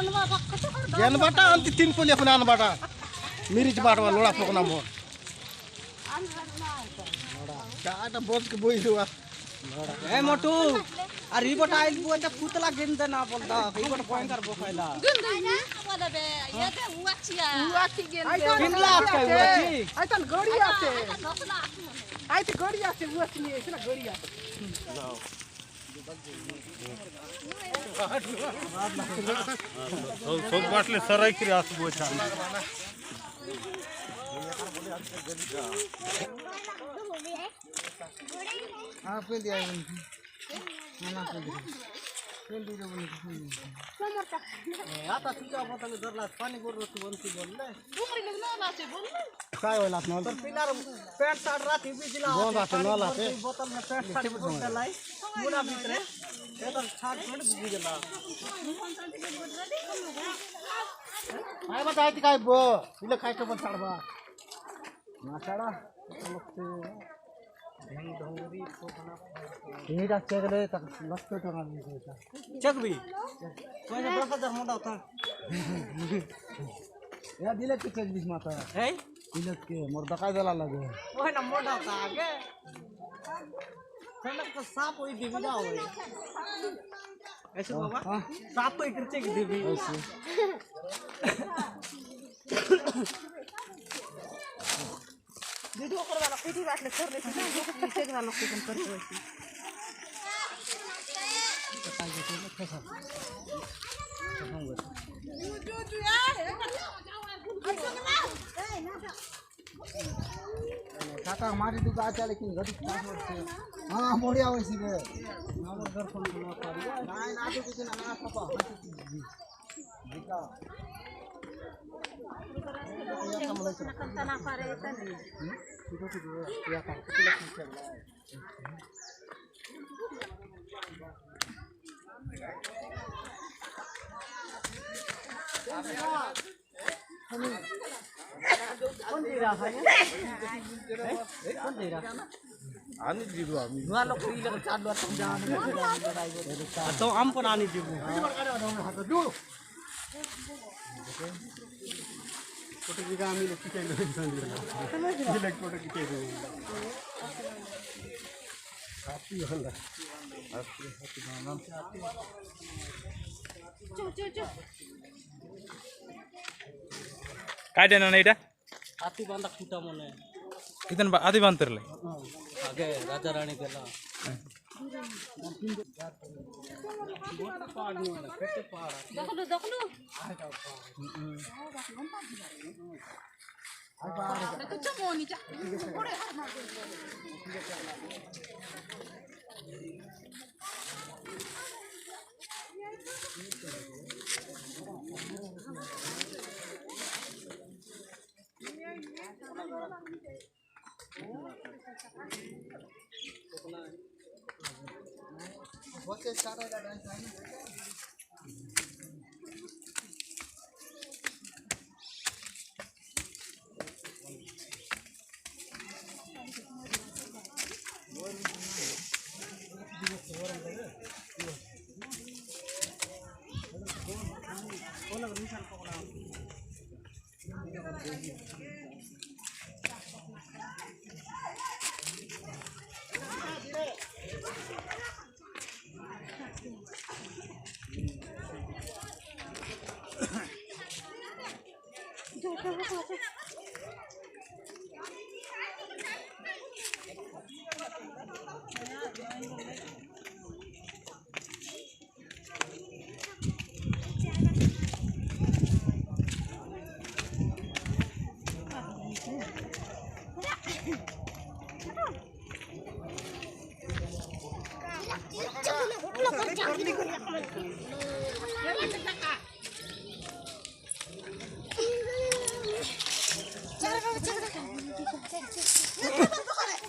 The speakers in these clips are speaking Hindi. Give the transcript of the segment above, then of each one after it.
ज्ञान बाटा अंति 3 पोलिया पुनान बाटा मिरिच बाटवा लोड़ा पोकना मोर काटा बोझ के बोई हुआ ए मोटू अरे ई बटा आइल बुआ त पुतला गेन दे ना बोलता ई बटा भयंकर बोखाइला बोले बे ये ते हुआ की गेन किन लाख का हुआ छी आई तन गड़ी आते आई ते गड़ी आते हुआ छी नहीं ना गड़ी आते सब बाटले सराय की रास बोचा हां पे दिया ना पे दिया आता तुझा बोतल धरला पानी गोर तू बनती बोलले डुमरी लग ना लाचे बोलले काय होला न तर पिलार पैंट शर्ट राती बिजला बोल बात न लाते बोतल में पैंट शर्ट बोतल लाई मुना भीतर ए तो छाट थोड़ी बिजला काय बतायती काय बो इले काय तो बसाडबा ना साडा लगते ढंग ढंगरी पोकना एटा चेगले तक लगते टंगा नहीं चक भी कोई ने बड़ा मोटा होता या दिले के चेक बीच माता है दिले के मोर दकाय दला लगे कोई ना मोटा होता आगे सनक तो सांप होई दिविदा होई ऐसे बाबा सांप तो इकरचे की दिवी ऐसे वीडियो करवाला पीठी बाटले करले ना नीचे वाला लोग कम करते हैं काका हमारी दुकान चले लेकिन गड़ी हां मोड़िया वैसी बे हमर घर फोन ना करिया ना ना तो कुछ ना ना पापा दिखा तना पारे तने या का किला चल कौन दे रहा है कौन दे रहा आनी जीरो आमी दुआ लोग फ्री लग चार दुआ तुम जान तो हम पण आनी जीबू फोटो की आमी ले किचे लो दिले फोटो किचे दो काफी होला हाथी नाम से आती चो काय देना ना इटा हाथी बांधा खूटा मने इतन आदि बांतरले आगे राजा रानी केला दखलु कुछ मोनी जा थोड़े हाथ मार बहुत सारा डांस है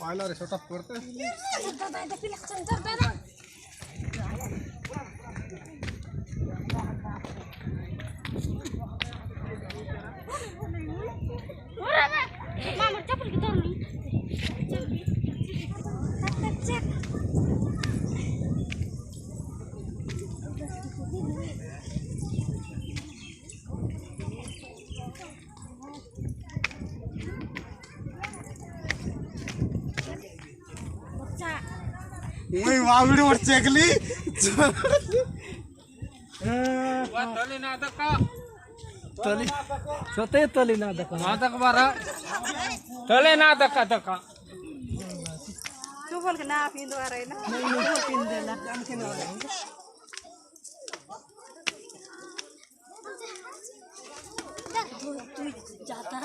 पायला रे छोटा पड़ते मामा चप्पल की तरनी वही वावड़ी और चेकली तली सते तली ना दका तले ना दका दका तू बोल के ना पीन दो रहे ना नहीं पिन देना काम के ना जाता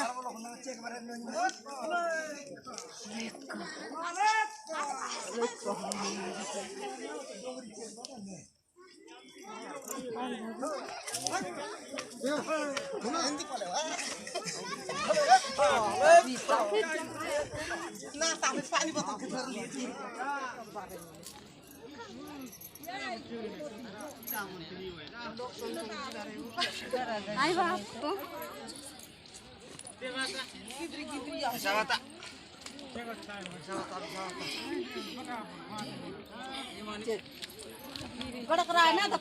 आई बाप तो बड़ा कराया ना तो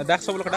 देख सब लोग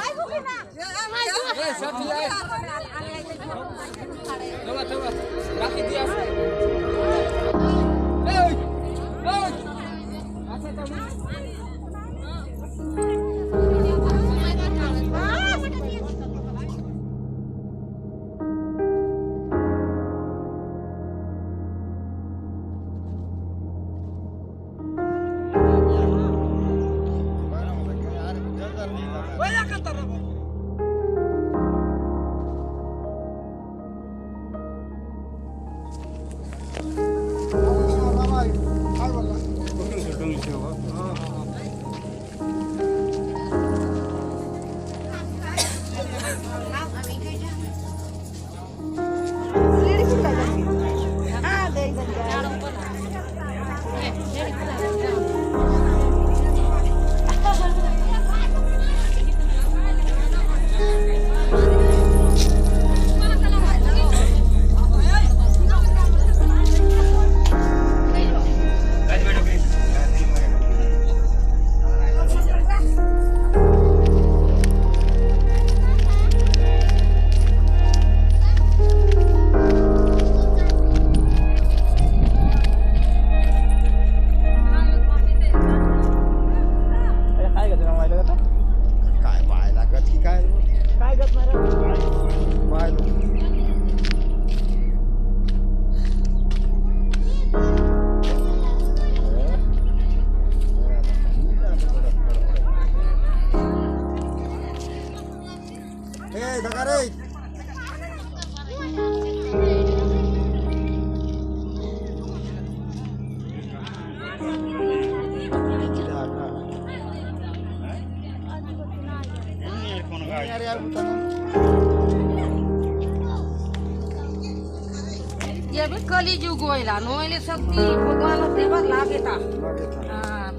ये भी कली जुग होइला नोइले शक्ति भगवान देवर लागेता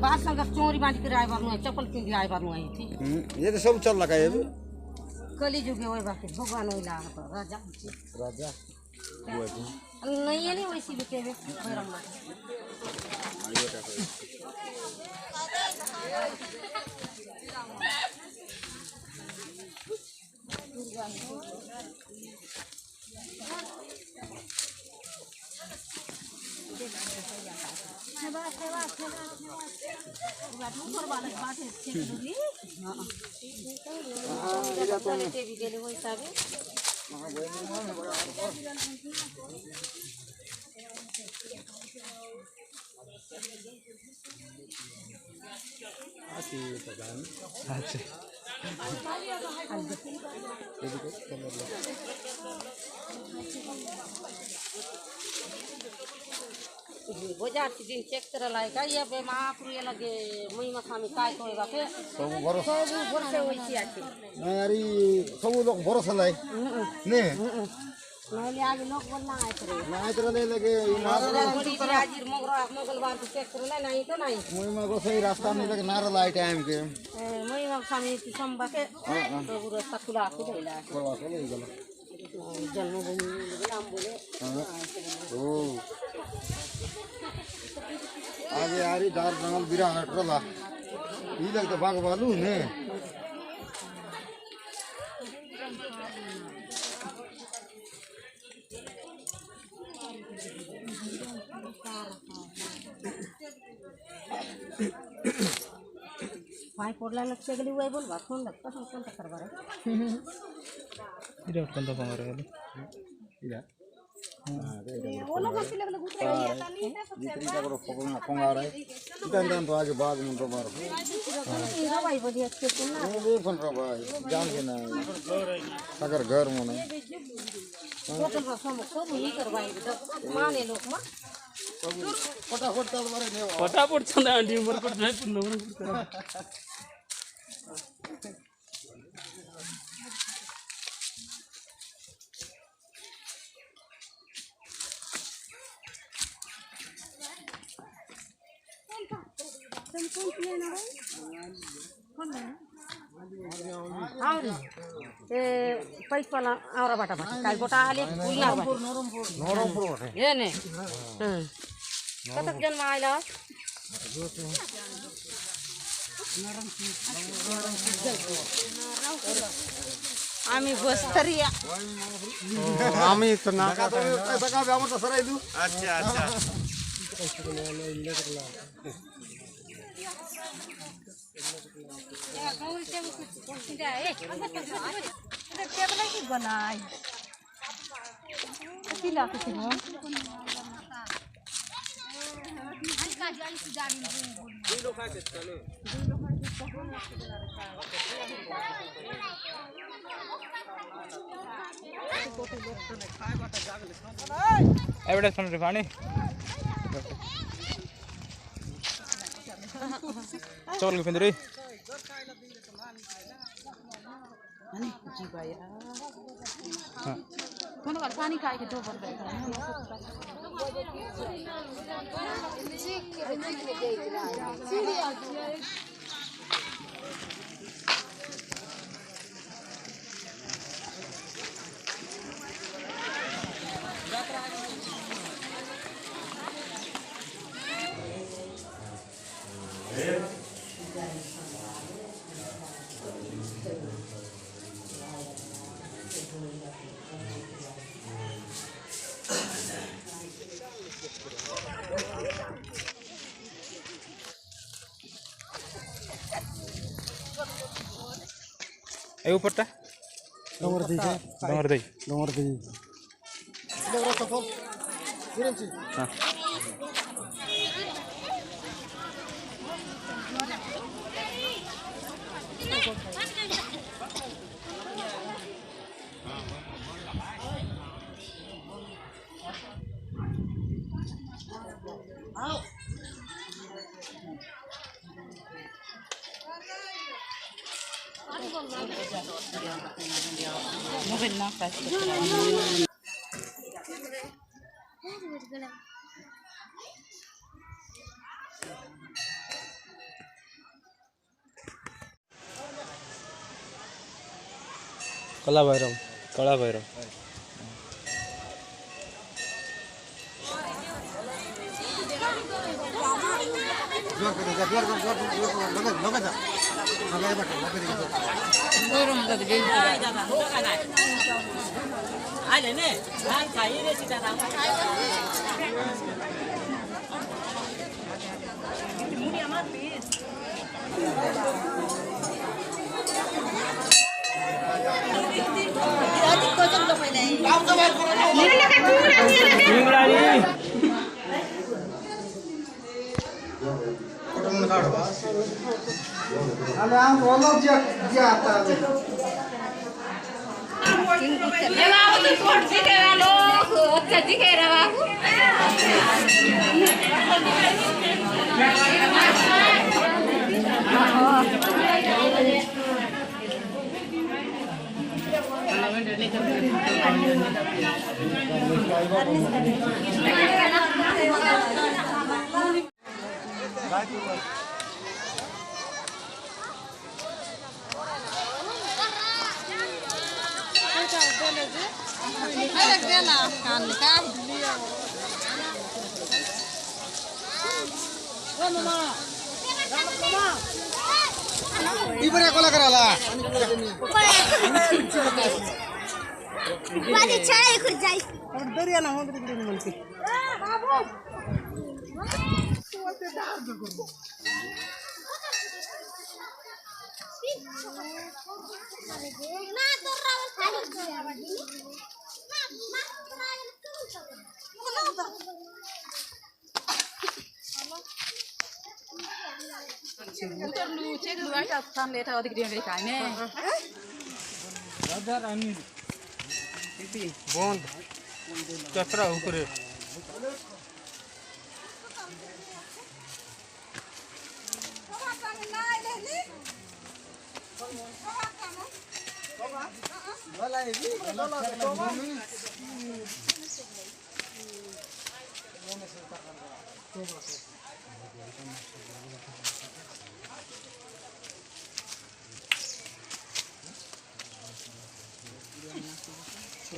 बात संग चोरी बांध के आइबार नु चप्पल पिन के आइबार नु आई थी ये तो सब चल रहा है ये कली जुग होई बाकी भगवान होइला राजा राजा नहीं ये नहीं वैसी बिकेबे भरम अच्छा बजार दिन चेक करायला का ये बे महापुर ये लगे महिमा स्वामी काय कोयगा के सब भरोसा सब वर्षे होईची आहे नाही अरे सब लोक भरोसा नाही ने नहले आज लोक बोलना आहे तर नाही तर लगे बड़ी राजीर मंगलवार को चेक करायला नाही तो नाही महिमा को सही रास्ता नहीं लगे नारा लाई टाइम के महिमा स्वामी की संबा के तो रास्ता खुला को देला करवा के ले गलो जन्मभूमि नाम बोले ओ आगे यारी दार जंगल बिरा हटरला ई लगता बाग बालू ने पाय पडला लक्ष गेली वय बोल बा फोन लागता कोण टक्कर बरं इधर कोणता पंगा रे इला ओला मछली लगले गुतरे गई आता नहीं है सबसे जितनी का करो पंगा रहा है इतना तो आगे बाग में तो मार हीरा भाई बढ़िया अच्छे से ना वो बन रहा भाई जान के ना अगर घर में ना होटल में सब ही करवाई माने लोग मा फटाफट चल मारे ने फटाफट चंदा अंडी उमर को जाय पुन्हा पैसा आवरा बाटा बाटा काय गोटा आले नरमपुर ये ने कतक जन्म आइला आम्ही बस्तरिया आम्ही तो ना का पैसा का आमर तो सराई दू अच्छा अच्छा बनाई किला के हो एवढे सुन रे पाणी चल फिंदरी कौन का पानी खाए के दो बन गए ए ऊपर टा डोंगर दी डोंगर दई डोंगर तो खोल किरणची हां कला भैरव फोटो काढ अरे हम बोलो जे आता है ये बाबू तो छोड़ दी के लोग चाची कह रहा बाबू अलग देना कान काम इबरे कोला कराला माझी छाया खुद जाई दरिया ना होंद रे म्हणते ना तो रावल खाली ना Terlu cek dulu aja tan leta odik dia mereka ini. Raja Rani बंद कचरा ऊपर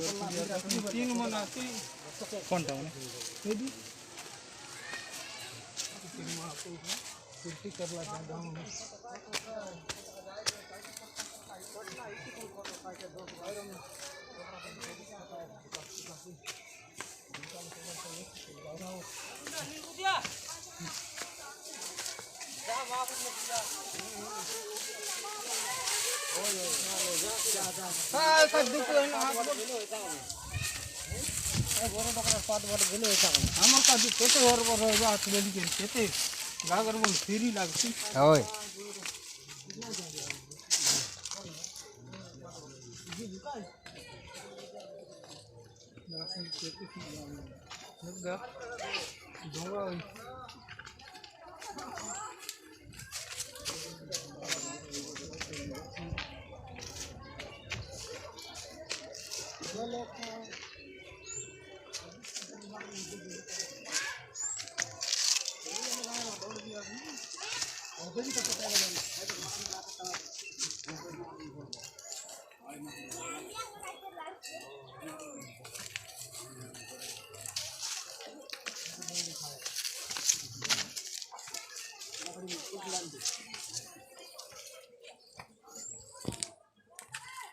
तीन मनाती कौन था उन्हें कुर्ती कर लगा गाँव में আমার কাছে কেটে ওর বড় বাত বলি কেটে গাগর বল ফিরি লাগছি ओए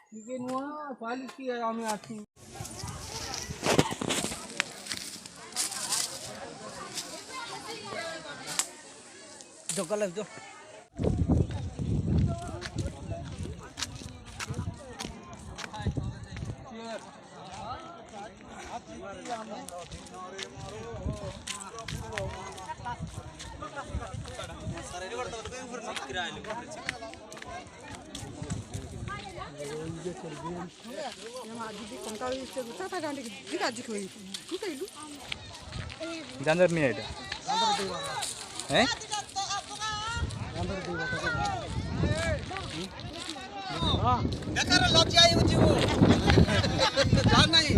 ठीक है पाली की আমি আছি जगल जो জানদার নিয়ে এটা হ্যাঁ बेकार लज्जा आयो जीवो जान नहीं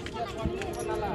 पंडित बनाला